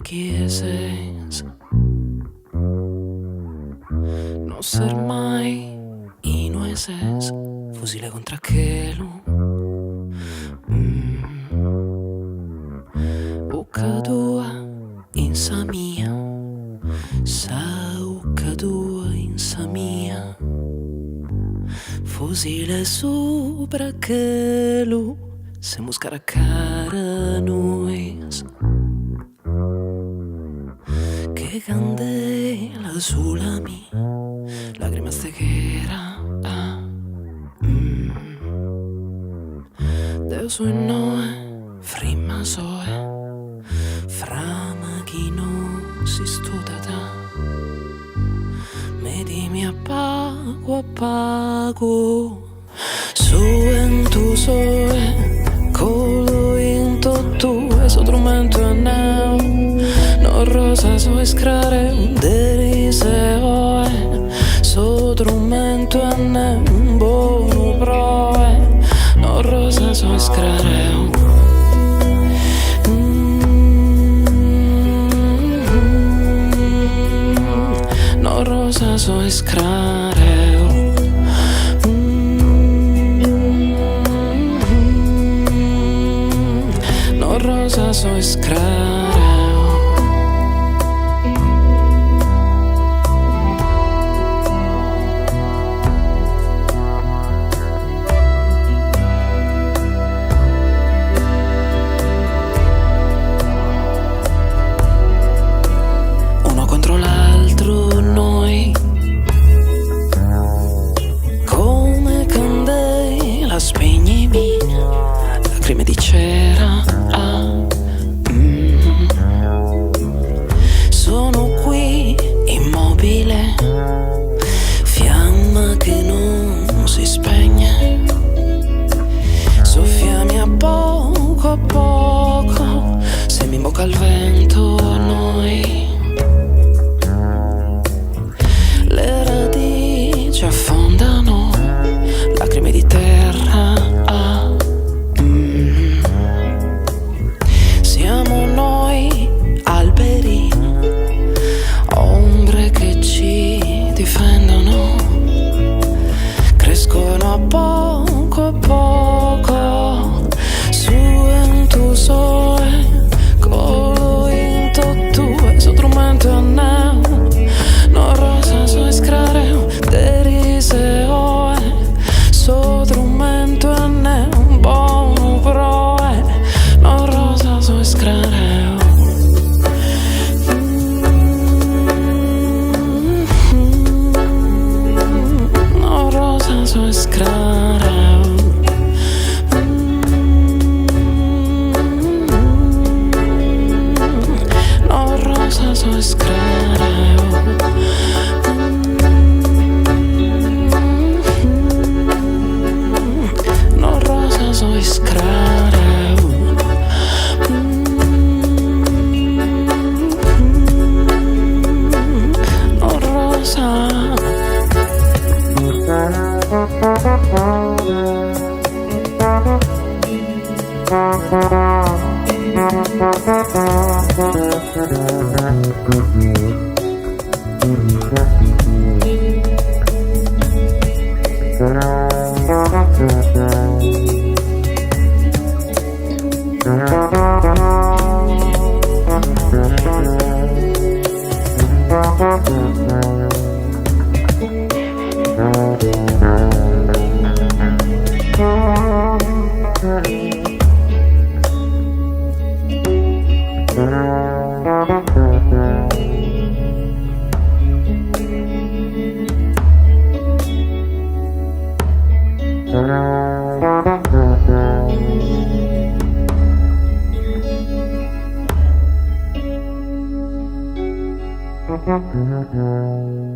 chiese non ser mai inueses fusile contra aquelo Ucadua in sa mia sa ucadua in sa mia fusile sopra aquelo se muscara cara nois che candela sulla mia lacrima steghera Deus e Noe frimma soe frama chi non si studata medimi a pago su en tu soe colo in tu e sotrumento a neo no rosa so escrare derise oe sotrumento a neo buono proe no rosa so escrare no rosa so escrare no rosa so escrare spegnimi lacrime di cera sono qui immobile fiamma che non si spegne soffiami a poco se mi imbocca il vento noi le radici affondano lacrime di terra siamo noi alberi ombre che ci difendono crescono a poco su en tu soe colo in tu e sotrumento a neo no rosa so escrare derise oe sotrumento a neo buono proe no rosa so escrare no rosa so escrare no rosa so escrare no rosa so escrare no rosa Mm-hmm.